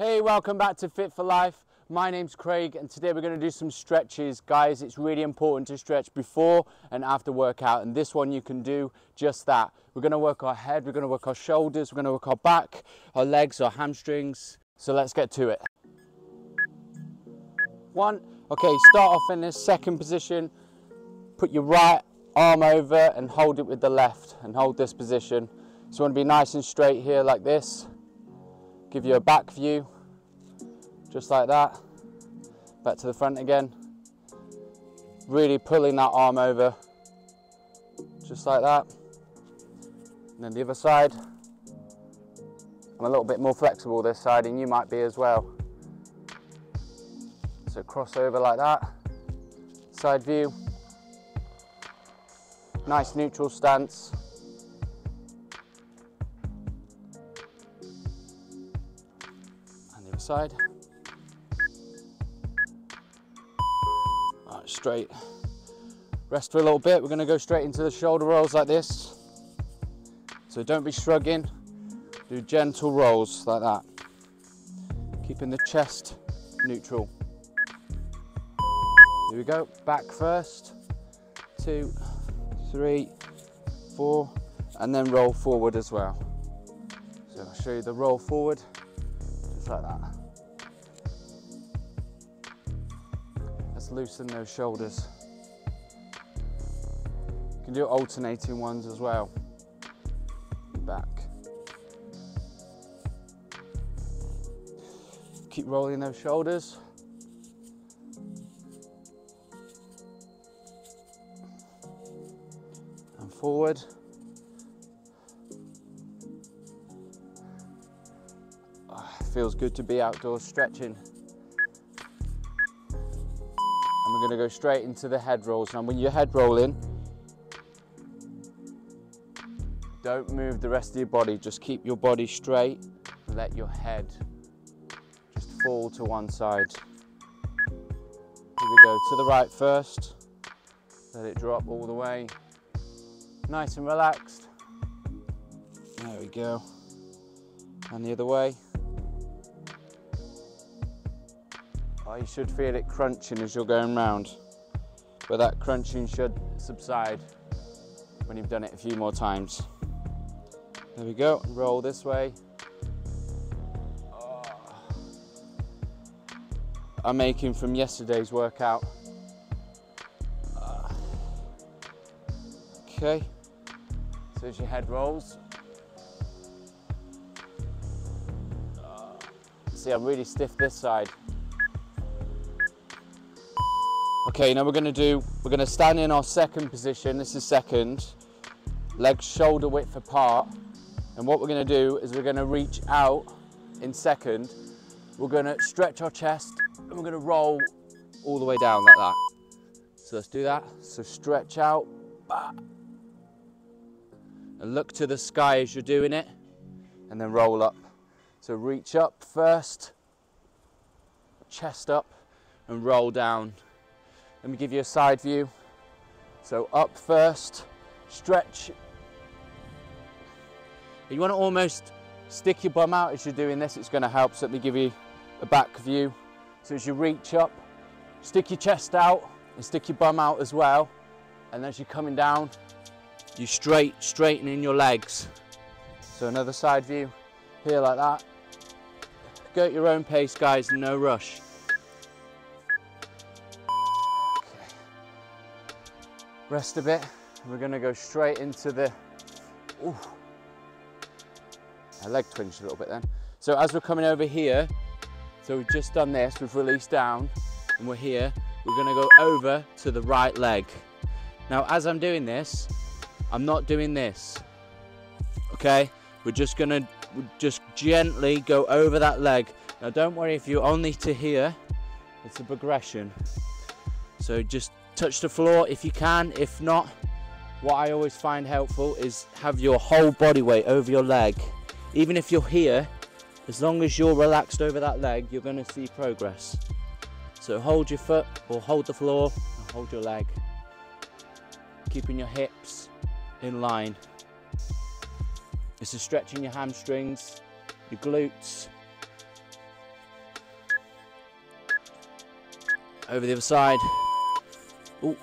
Hey, welcome back to Fit for Life. My name's Craig and today we're going to do some stretches. Guys, it's really important to stretch before and after workout, and this one you can do just that. We're going to work our head, we're going to work our shoulders, we're going to work our back, our legs, our hamstrings. So let's get to it. One. Okay, start off in this second position. Put your right arm over and hold it with the left and hold this position. So you want to be nice and straight here like this. Give you a back view, just like that. Back to the front again. Really pulling that arm over, just like that. And then the other side. I'm a little bit more flexible this side, and you might be as well. So cross over like that. Side view. Nice neutral stance. And the other side. All right, straight. Rest for a little bit. We're going to go straight into the shoulder rolls like this. So don't be shrugging. Do gentle rolls like that. Keeping the chest neutral. Here we go. Back first. 2, 3, 4, and then roll forward as well. So I'll show you the roll forward, just like that. Let's loosen those shoulders. You can do alternating ones as well. Back. Keep rolling those shoulders. And forward. Feels good to be outdoors stretching. And we're going to go straight into the head rolls. Now when you're head rolling, don't move the rest of your body, just keep your body straight and let your head just fall to one side. Here we go, to the right first, let it drop all the way, nice and relaxed. There we go, and the other way. Oh, you should feel it crunching as you're going round, but that crunching should subside when you've done it a few more times. There we go, roll this way. Oh. I'm making from yesterday's workout. Okay, so as your head rolls. See, I'm really stiff this side. Okay, now we're going to stand in our second position. This is second. Legs shoulder width apart. And what we're going to do is we're going to reach out in second. We're going to stretch our chest and we're going to roll all the way down like that. So let's do that. So stretch out. And look to the sky as you're doing it. And then roll up. So reach up first. Chest up and roll down. Let me give you a side view. So up first, stretch. You want to almost stick your bum out as you're doing this. It's going to help. So let me give you a back view. So as you reach up, stick your chest out and stick your bum out as well. And as you're coming down, you straightening your legs. So another side view here like that. Go at your own pace, guys, no rush. Rest a bit, and we're going to go straight into the, ooh, my leg twinged a little bit then. So as we're coming over here, so we've just done this, we've released down, and we're here, we're going to go over to the right leg. Now as I'm doing this, I'm not doing this, okay? We're just going to gently go over that leg. Now don't worry if you're only to here, it's a progression. So just touch the floor if you can. If not, what I always find helpful is have your whole body weight over your leg. Even if you're here, as long as you're relaxed over that leg, you're going to see progress. So hold your foot or hold the floor and hold your leg. Keeping your hips in line. This is stretching your hamstrings, your glutes, Over the other side. Ooh.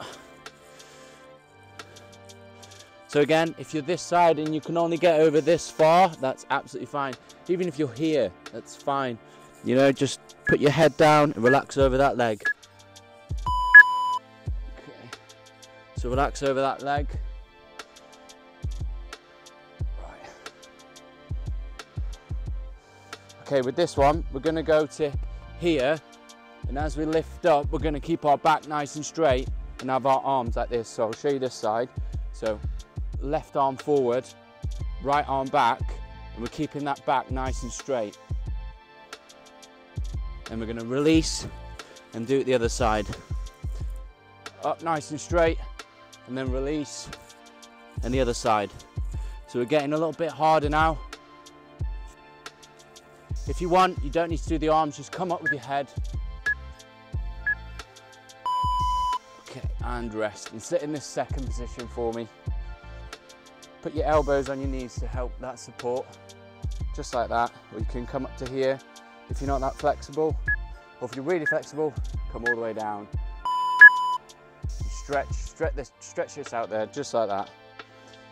So again, if you're this side and you can only get over this far, that's absolutely fine. Even if you're here, that's fine. You know, just put your head down and relax over that leg. Okay. So relax over that leg. Right. Okay, with this one, we're going to go to here. And as we lift up, we're going to keep our back nice and straight and have our arms like this. So I'll show you this side. So left arm forward, right arm back, and we're keeping that back nice and straight. And we're going to release and do it the other side. Up nice and straight, and then release, and the other side. So we're getting a little bit harder now. If you want, you don't need to do the arms, just come up with your head. Okay, and rest. And sit in this second position for me. Put your elbows on your knees to help that support, just like that. Or you can come up to here if you're not that flexible. Or if you're really flexible, come all the way down. And stretch this out there, just like that.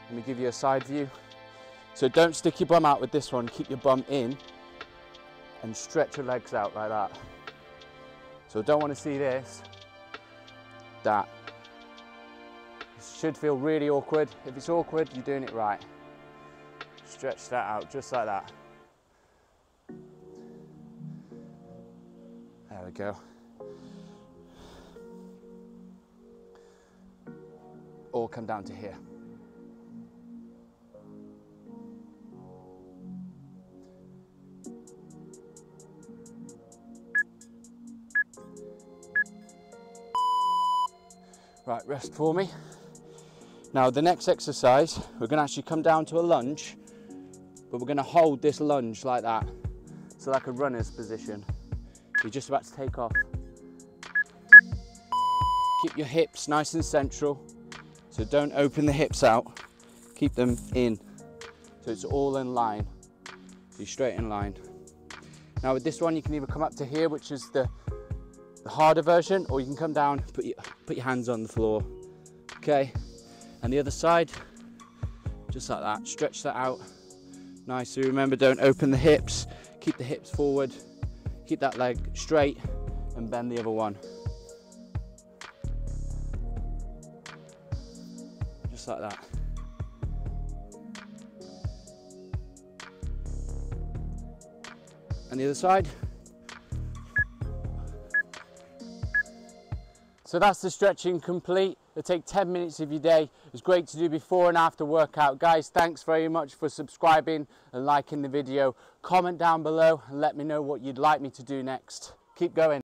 Let me give you a side view. So don't stick your bum out with this one, keep your bum in and stretch your legs out like that. So don't want to see this, that. Should feel really awkward. If it's awkward, you're doing it right. Stretch that out just like that. There we go. All come down to here. Right, rest for me. Now the next exercise, we're going to actually come down to a lunge, but we're going to hold this lunge like that. So like a runner's position. You're just about to take off. Keep your hips nice and central. So don't open the hips out. Keep them in. So it's all in line. You're straight in line. Now with this one, you can either come up to here, which is the harder version, or you can come down, put your hands on the floor. Okay. And the other side, just like that, stretch that out. Nice, so remember, don't open the hips, keep the hips forward, keep that leg straight, and bend the other one. Just like that. And the other side. So that's the stretching complete. It'll take 10 minutes of your day. It's great to do before and after workout. Guys, thanks very much for subscribing and liking the video. Comment down below and let me know what you'd like me to do next. Keep going.